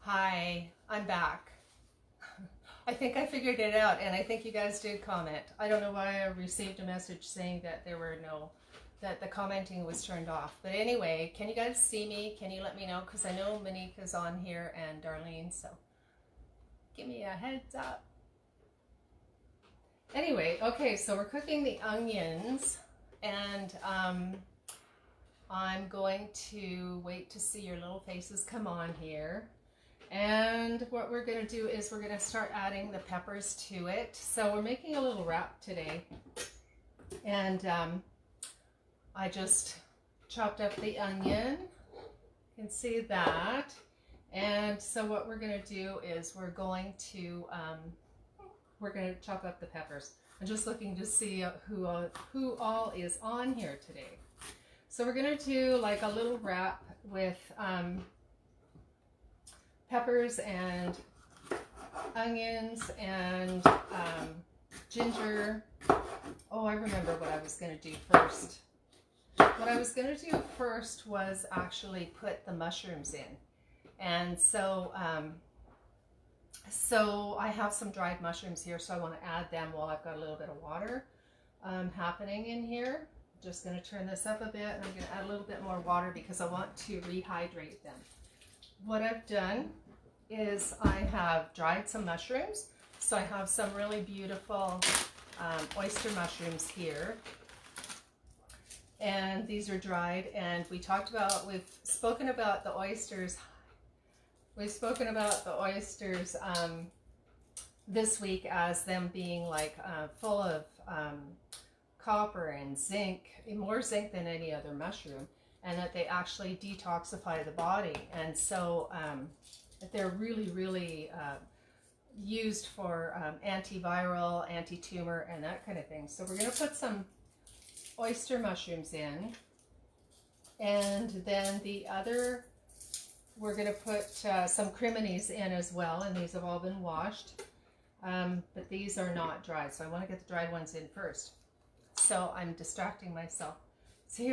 Hi, I'm back. I think I figured it out, and I think you guys did comment. I don't know why I received a message saying that that the commenting was turned off. But anyway, can you guys see me? Can you let me know? Because I know Monique is on here and Darlene, so give me a heads up. Anyway, okay, so we're cooking the onions, and I'm going to wait to see your little faces come on here. And what we're going to do is we're going to start adding the peppers to it. So we're making a little wrap today. And I just chopped up the onion. You can see that. And so what we're going to do is we're going to chop up the peppers. I'm just looking to see who all is on here today. So we're going to do like a little wrap with peppers and onions and ginger. Oh, I remember what I was going to do first. What I was going to do first was actually put the mushrooms in. And so I have some dried mushrooms here, so I want to add them while I've got a little bit of water happening in here. Just going to turn this up a bit, and I'm going to add a little bit more water because I want to rehydrate them. What I've done is I have dried some mushrooms. So I have some really beautiful oyster mushrooms here. And these are dried, and we've spoken about the oysters. We've spoken about the oysters this week as them being like full of copper and zinc, more zinc than any other mushroom, and that they actually detoxify the body. And so they're really, really used for antiviral, anti-tumor, and that kind of thing. So we're going to put some oyster mushrooms in, and then we're going to put some criminies in as well, and these have all been washed, but these are not dried, so I want to get the dried ones in first. So I'm distracting myself. So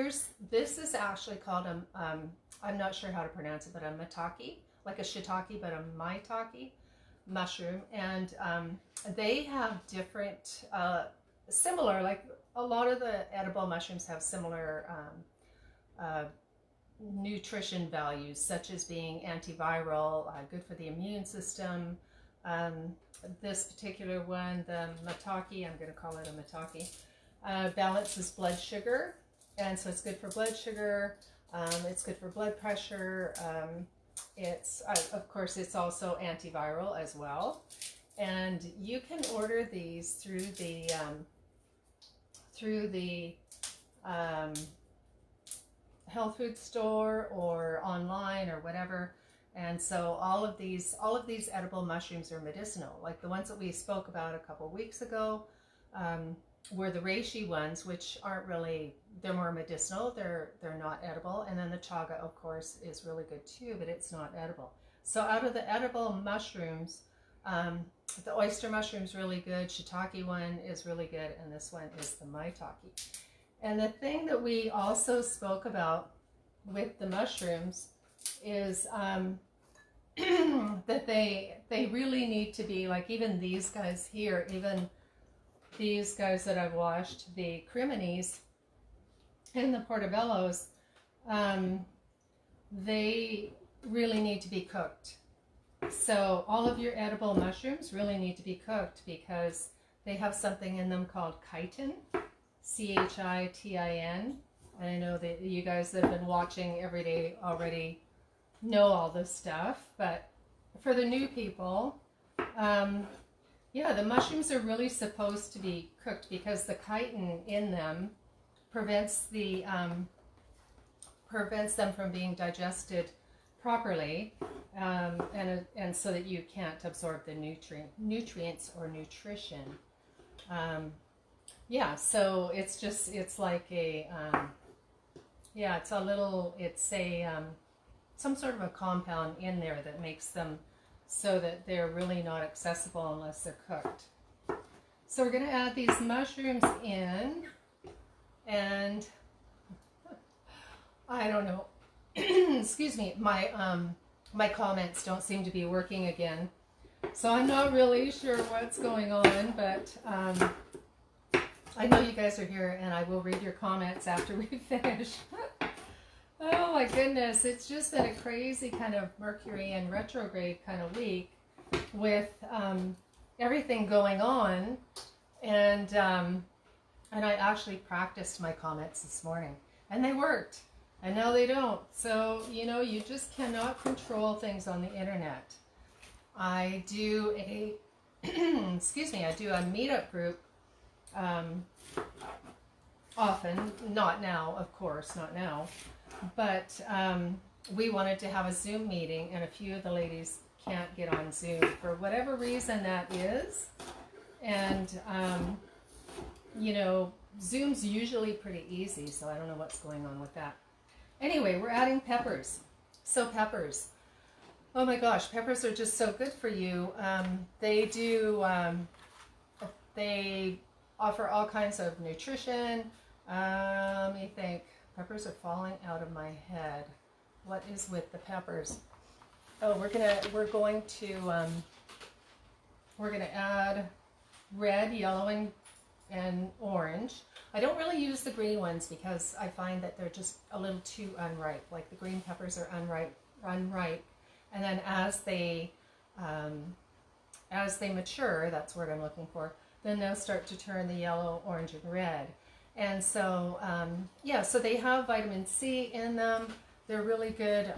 this is actually called I'm not sure how to pronounce it, but a maitake, like a shiitake, but a maitake mushroom. And they have different, similar, like a lot of the edible mushrooms have similar nutrition values, such as being antiviral, good for the immune system. This particular one, the maitake, I'm going to call it a maitake, balances blood sugar, and so it's good for blood sugar. It's good for blood pressure. Of course, it's also antiviral as well. And you can order these through the health food store or online or whatever. And so all of these edible mushrooms are medicinal. Like the ones that we spoke about a couple weeks ago were the reishi ones, which aren't really, they're more medicinal, they're not edible. And then the chaga, of course, is really good too, but it's not edible. So out of the edible mushrooms, the oyster mushroom's really good, shiitake one is really good, and this one is the maitake. And the thing that we also spoke about with the mushrooms is that they really need to be, like even these guys here, even these guys that I've washed, the criminies and the portobellos, they really need to be cooked. So all of your edible mushrooms really need to be cooked because they have something in them called chitin, C-H-I-T-I-N. And I know that you guys that have been watching every day already know all this stuff, but for the new people, yeah, the mushrooms are really supposed to be cooked because the chitin in them prevents them from being digested properly, and so that you can't absorb the nutrients or nutrition. Yeah, so it's like a some sort of a compound in there that makes them so that they're really not accessible unless they're cooked. So we're going to add these mushrooms in, and I don't know, excuse me, my my comments don't seem to be working again. So I'm not really sure what's going on, but I know you guys are here, and I will read your comments after we finish. Oh my goodness, it's just been a crazy kind of Mercury and retrograde kind of week with everything going on, and I actually practiced my comments this morning, and they worked, and now they don't. So, you know, you just cannot control things on the internet. I do a, excuse me, I do a meetup group often, not now, of course, not now, but we wanted to have a Zoom meeting, and a few of the ladies can't get on Zoom for whatever reason that is. And, you know, Zoom's usually pretty easy, so I don't know what's going on with that. Anyway, we're adding peppers. So peppers. Oh my gosh, peppers are just so good for you. They offer all kinds of nutrition. Let me think. Peppers are falling out of my head. What is with the peppers? Oh, we're going to add red, yellow, and orange. I don't really use the green ones because I find that they're just a little too unripe. Like the green peppers are unripe. And then as they mature, that's the word I'm looking for, then they'll start to turn the yellow, orange, and red. And so, yeah, so they have vitamin C in them. They're really good.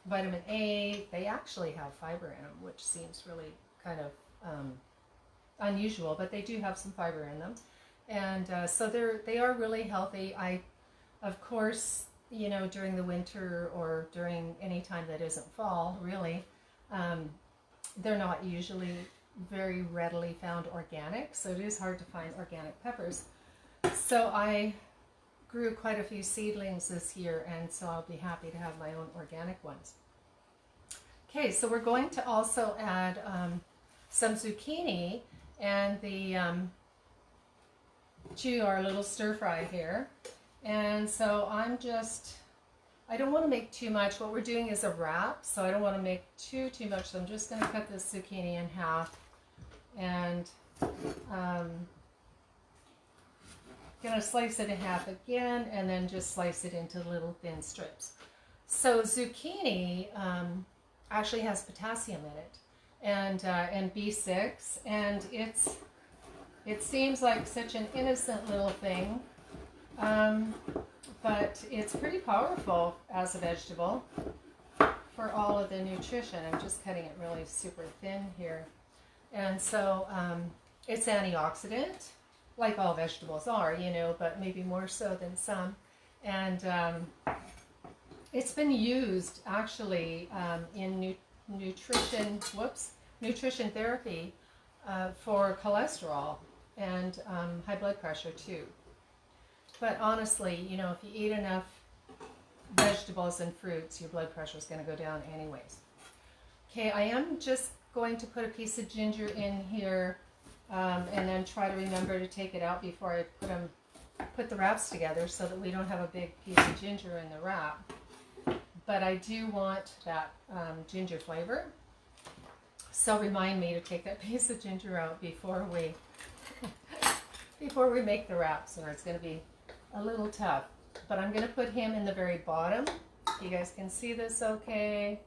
Vitamin A, they actually have fiber in them, which seems really kind of unusual, but they do have some fiber in them. And so they are really healthy. Of course, you know, during the winter or during any time that isn't fall, really, they're not usually very readily found organic, so it is hard to find organic peppers. So I grew quite a few seedlings this year, and so I'll be happy to have my own organic ones. Okay, so we're going to also add some zucchini and to our little stir fry here. And so I don't want to make too much. What we're doing is a wrap, so I don't want to make too much. So I'm just going to cut this zucchini in half, and going to slice it in half again, and then just slice it into little thin strips. So zucchini actually has potassium in it, and B6, and it seems like such an innocent little thing, but it's pretty powerful as a vegetable for all of the nutrition. I'm just cutting it really super thin here. And so it's antioxidant, like all vegetables are, you know, but maybe more so than some. And it's been used actually in nutrition therapy for cholesterol and high blood pressure too. But honestly, you know, if you eat enough vegetables and fruits, your blood pressure is going to go down anyways. Okay, I am just going to put a piece of ginger in here, and then try to remember to take it out before I put the wraps together, so that we don't have a big piece of ginger in the wrap. But I do want that ginger flavor, so remind me to take that piece of ginger out before we make the wraps, or it's going to be a little tough. But I'm going to put him in the very bottom. You guys can see this okay.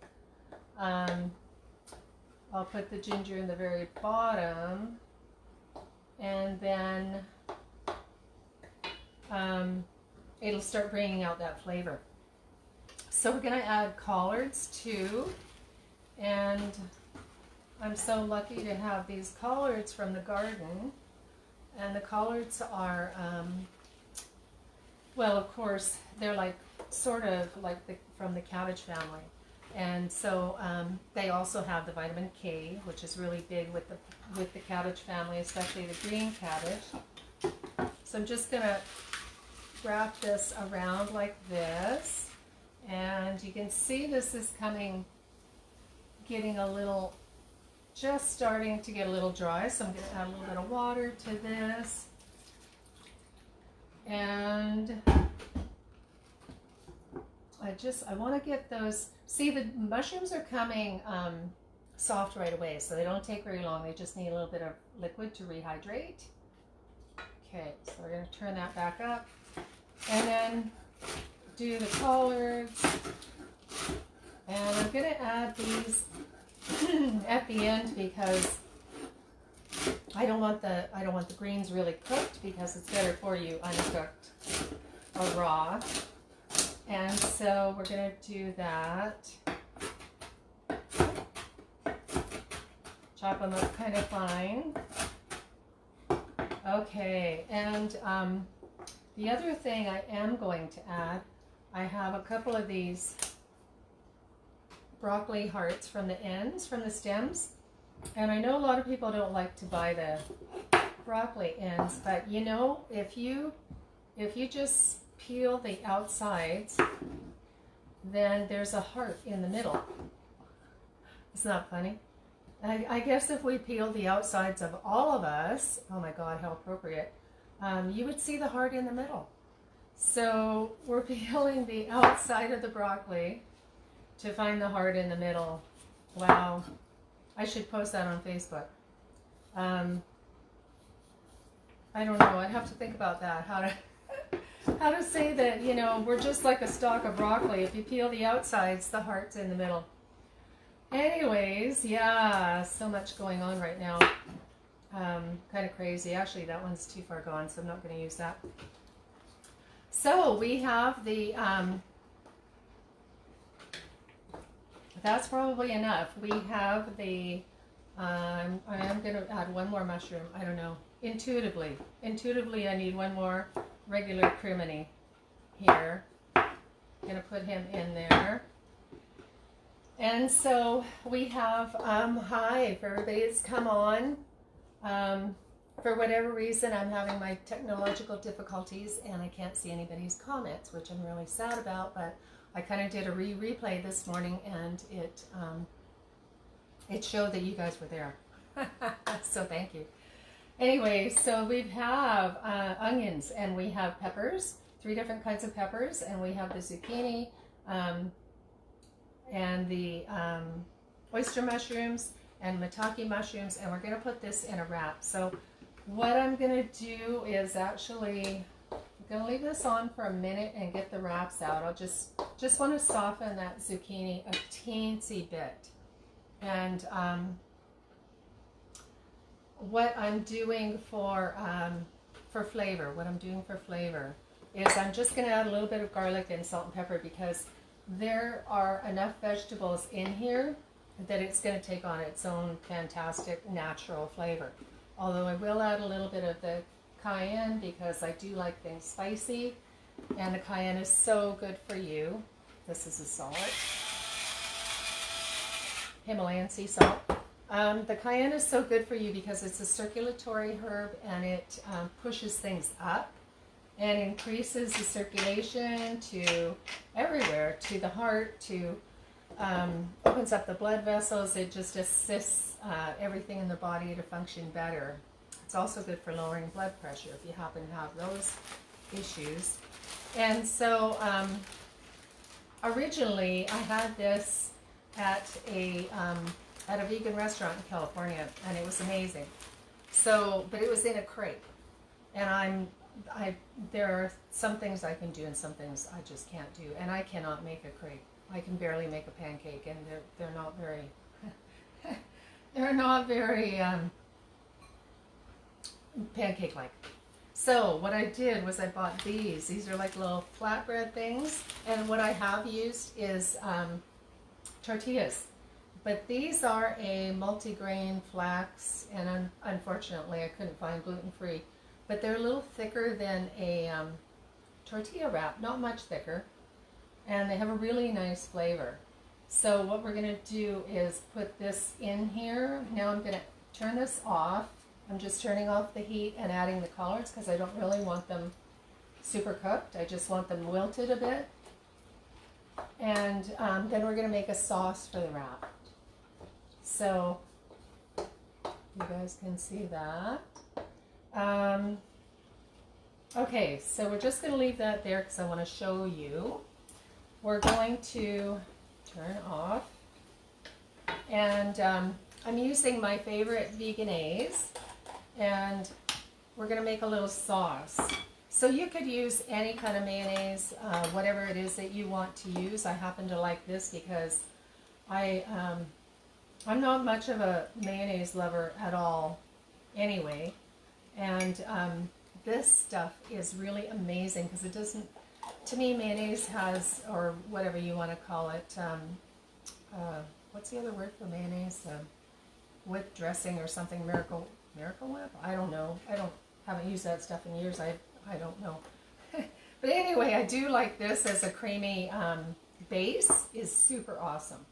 I'll put the ginger in the very bottom, and then it'll start bringing out that flavor. So we're going to add collards too, and I'm so lucky to have these collards from the garden. And the collards are, well, of course, they're like sort of like from the cabbage family. And so they also have the vitamin K, which is really big with the cabbage family, especially the green cabbage. So I'm just going to wrap this around like this. And you can see this is getting a little, just starting to get a little dry. So I'm going to add a little bit of water to this. And I want to get those. See, the mushrooms are coming soft right away, so they don't take very long. They just need a little bit of liquid to rehydrate. Okay, so we're going to turn that back up and then do the collards. And I'm going to add these at the end because I don't want the greens really cooked, because it's better for you uncooked or raw. And so we're going to do that. Chop them up kind of fine. Okay, and the other thing I am going to add, I have a couple of these broccoli hearts from the ends, from the stems. And I know a lot of people don't like to buy the broccoli ends, but you know, if you just peel the outsides, then there's a heart in the middle. It's not funny. I guess if we peeled the outsides of all of us, oh my God, how appropriate, you would see the heart in the middle. So we're peeling the outside of the broccoli to find the heart in the middle. Wow. I should post that on Facebook. I don't know. I'd have to think about that. How to say that, you know, we're just like a stalk of broccoli. If you peel the outsides, the heart's in the middle. Anyways, yeah, so much going on right now. Kind of crazy. Actually, that one's too far gone, so I'm not going to use that. So we have the, that's probably enough. We have the, I am going to add one more mushroom. I don't know. Intuitively, I need one more regular crimini here. I'm going to put him in there. And so we have, hi, if everybody's come on. For whatever reason, I'm having my technological difficulties and I can't see anybody's comments, which I'm really sad about, but I kind of did a replay this morning and it showed that you guys were there. So thank you. Anyway, so we have onions and we have peppers, 3 different kinds of peppers, and we have the zucchini, and the oyster mushrooms and maitake mushrooms, and we're going to put this in a wrap. So what I'm going to do is actually, I'm going to leave this on for a minute and get the wraps out. I'll just want to soften that zucchini a teensy bit. And what I'm doing for flavor, is I'm just going to add a little bit of garlic and salt and pepper, because there are enough vegetables in here that it's going to take on its own fantastic natural flavor. Although I will add a little bit of the cayenne because I do like things spicy, and the cayenne is so good for you. This is a salt, Himalayan sea salt. The cayenne is so good for you because it's a circulatory herb, and it pushes things up and increases the circulation to everywhere, to the heart, to opens up the blood vessels. It just assists everything in the body to function better. It's also good for lowering blood pressure if you happen to have those issues. And so originally I had this at a vegan restaurant in California, and it was amazing. So, but it was in a crepe, and there are some things I can do and some things I just can't do, and I cannot make a crepe. I can barely make a pancake, and they're not very pancake-like. So what I did was I bought these. These are like little flatbread things, and what I have used is tortillas. But these are a multigrain flax, and unfortunately I couldn't find gluten-free. But they're a little thicker than a tortilla wrap, not much thicker, and they have a really nice flavor. So what we're going to do is put this in here. Now I'm going to turn this off. I'm just turning off the heat and adding the collards because I don't really want them super cooked. I just want them wilted a bit. And then we're going to make a sauce for the wrap. So you guys can see that. Okay, so we're just going to leave that there because I want to show you. We're going to turn off. And I'm using my favorite Veganese, and we're going to make a little sauce. So you could use any kind of mayonnaise, whatever it is that you want to use. I happen to like this because I'm not much of a mayonnaise lover at all anyway. And this stuff is really amazing because it doesn't, to me, mayonnaise has, or whatever you want to call it, what's the other word for mayonnaise? Whip dressing or something, Miracle Whip? I don't know. Haven't used that stuff in years. I don't know. But anyway, I do like this as a creamy base. Is super awesome.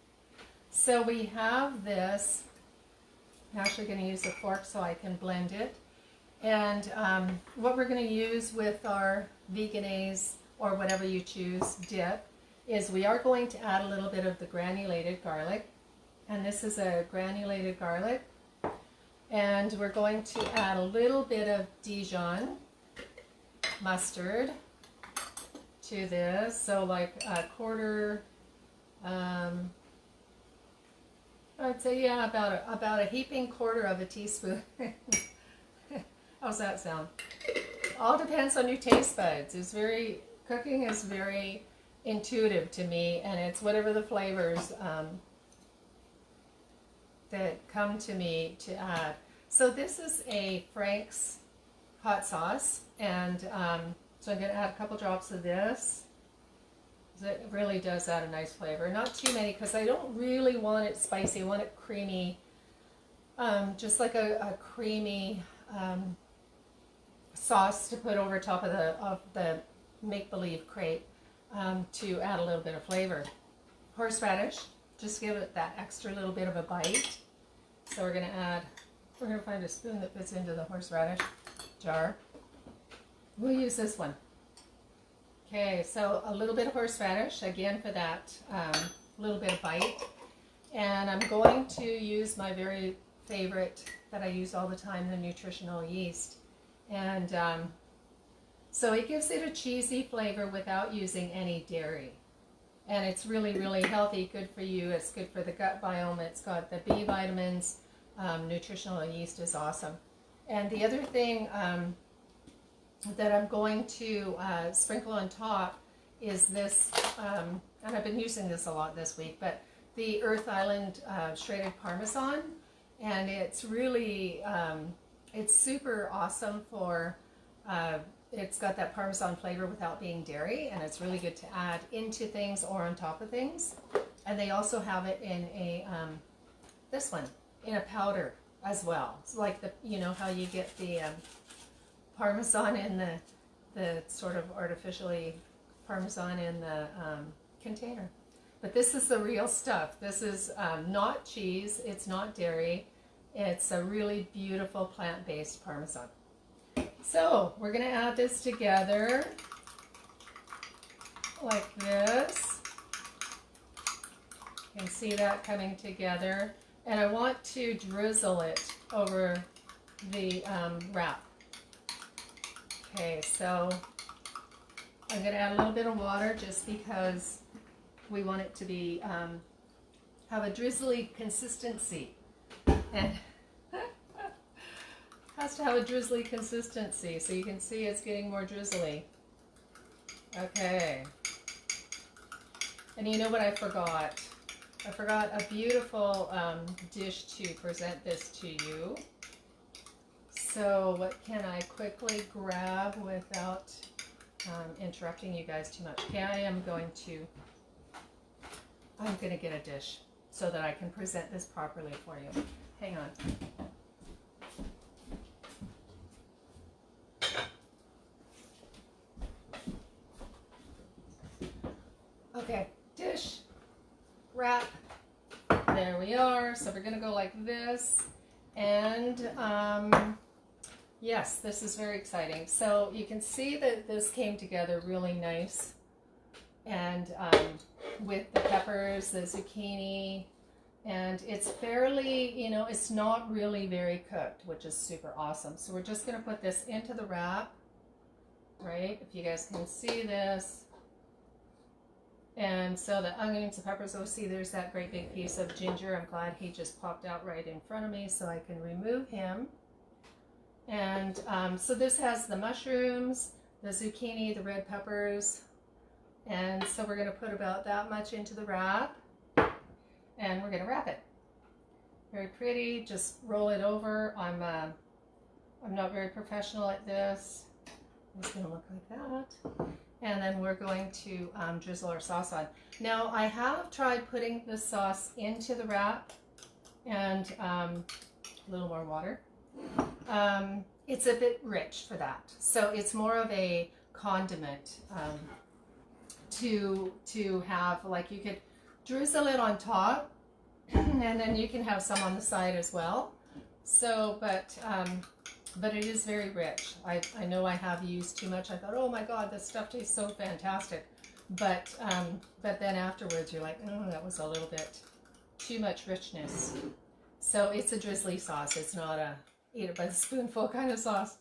So we have this. I'm actually going to use a fork so I can blend it. And what we're going to use with our Veganese, or whatever you choose, dip, is we are going to add a little bit of the granulated garlic. And this is a granulated garlic. And we're going to add a little bit of Dijon mustard to this. So like a quarter, I'd say, yeah, about a heaping quarter of a teaspoon. How's that sound? All depends on your taste buds. Cooking is very intuitive to me, and it's whatever the flavors that come to me to add. So this is a Frank's hot sauce, and so I'm going to add a couple drops of this. It really does add a nice flavor. Not too many, because I don't really want it spicy. I want it creamy, just like a creamy sauce to put over top of the make-believe crepe to add a little bit of flavor. Horseradish, just give it that extra little bit of a bite. So we're going to find a spoon that fits into the horseradish jar. We'll use this one. Okay, so a little bit of horseradish, again for that little bit of bite. And I'm going to use my very favorite that I use all the time, the nutritional yeast. And so it gives it a cheesy flavor without using any dairy. And it's really, really healthy, good for you. It's good for the gut biome. It's got the B vitamins. Nutritional yeast is awesome. And the other thing that I'm going to sprinkle on top is this, and I've been using this a lot this week, but the Earth Island shredded Parmesan. And it's really, it's super awesome for, it's got that Parmesan flavor without being dairy, and it's really good to add into things or on top of things. And they also have it in a, this one, in a powder as well. It's like the, you know how you get the Parmesan in the sort of artificially Parmesan in the container. But this is the real stuff. This is not cheese, it's not dairy. It's a really beautiful plant-based Parmesan. So we're going to add this together like this. You can see that coming together. And I want to drizzle it over the wrap. Okay, so I'm going to add a little bit of water just because we want it to be have a drizzly consistency. And has to have a drizzly consistency, so you can see it's getting more drizzly. Okay. And you know what I forgot? I forgot a beautiful dish to present this to you. So what can I quickly grab without interrupting you guys too much? Okay, I'm going to get a dish so that I can present this properly for you. Hang on. Okay, dish, wrap, there we are. So we're going to go like this, and yes, this is very exciting. So you can see that this came together really nice, and with the peppers, the zucchini, and it's fairly, you know, it's not really very cooked, which is super awesome. So we're just going to put this into the wrap, right? If you guys can see this. And so the onions, the peppers, oh, see, there's that great big piece of ginger. I'm glad he just popped out right in front of me so I can remove him. And so this has the mushrooms, the zucchini, the red peppers. And so we're going to put about that much into the wrap. And we're going to wrap it. Very pretty. Just roll it over. I'm not very professional at this. It's going to look like that. And then we're going to drizzle our sauce on. Now, I have tried putting the sauce into the wrap and a little more water. It's a bit rich for that. So it's more of a condiment to have, like you could drizzle it on top and then you can have some on the side as well. So, but it is very rich. I know I have used too much. I thought, oh my God, this stuff tastes so fantastic. But then afterwards you're like, oh, that was a little bit too much richness. So it's a drizzly sauce. It's not a eat it by the spoonful kind of sauce.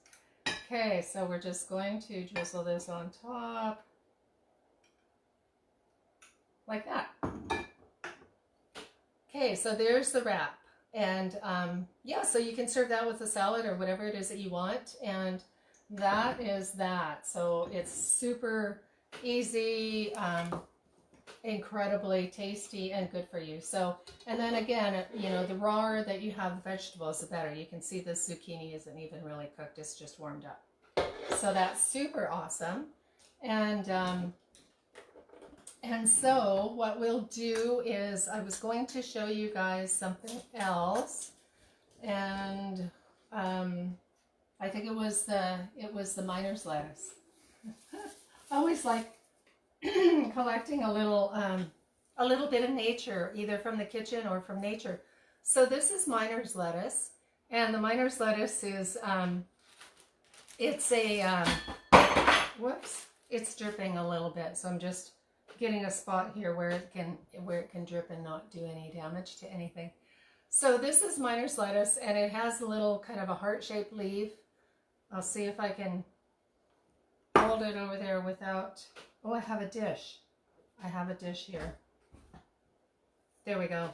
Okay, so we're just going to drizzle this on top. Like that. Okay, so there's the wrap. And yeah, so you can serve that with a salad or whatever it is that you want. And that is that. So it's super easy, incredibly tasty and good for you. So, and then again, you know, the rawer that you have the vegetables, the better. You can see this zucchini isn't even really cooked. It's just warmed up. So that's super awesome. And so what we'll do is I was going to show you guys something else, and I think it was the miner's lettuce. I always like collecting a little bit of nature, either from the kitchen or from nature. So this is miner's lettuce, and the miner's lettuce is it's a whoops, it's dripping a little bit, so I'm just getting a spot here where it can drip and not do any damage to anything. So this is miner's lettuce, and it has a little kind of a heart-shaped leaf. I'll see if I can hold it over there without, oh, I have a dish. I have a dish here. There we go.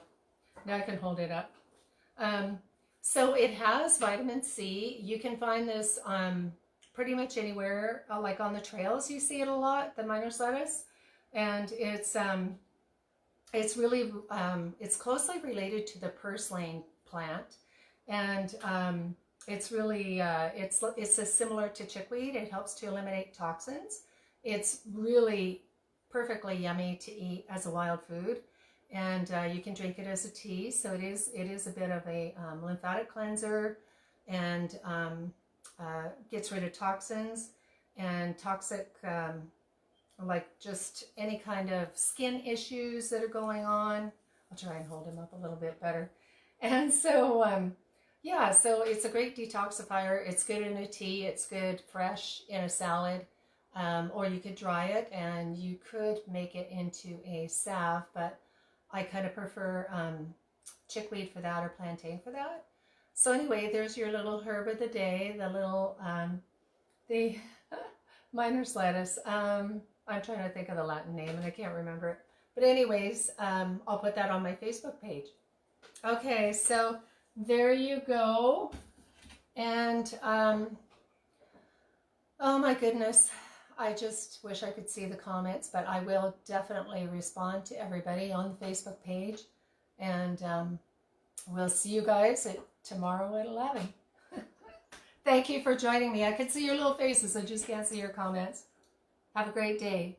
Now I can hold it up. So it has vitamin C. You can find this pretty much anywhere, like on the trails you see it a lot, the miner's lettuce. And it's really, it's closely related to the purslane plant. And it's really, it's similar to chickweed. It helps to eliminate toxins. It's really perfectly yummy to eat as a wild food. And you can drink it as a tea. So it is a bit of a lymphatic cleanser, and gets rid of toxins and toxic, like just any kind of skin issues that are going on. I'll try and hold him up a little bit better. And so, yeah, so it's a great detoxifier. It's good in a tea. It's good fresh in a salad. Or you could dry it and you could make it into a salve, but I kind of prefer chickweed for that or plantain for that. So anyway, there's your little herb of the day, the little, the miner's lettuce. I'm trying to think of the Latin name and I can't remember it. But anyways, I'll put that on my Facebook page. Okay, so there you go. And oh my goodness, I just wish I could see the comments, but I will definitely respond to everybody on the Facebook page. And we'll see you guys tomorrow at 11. Thank you for joining me. I can see your little faces. I just can't see your comments. Have a great day.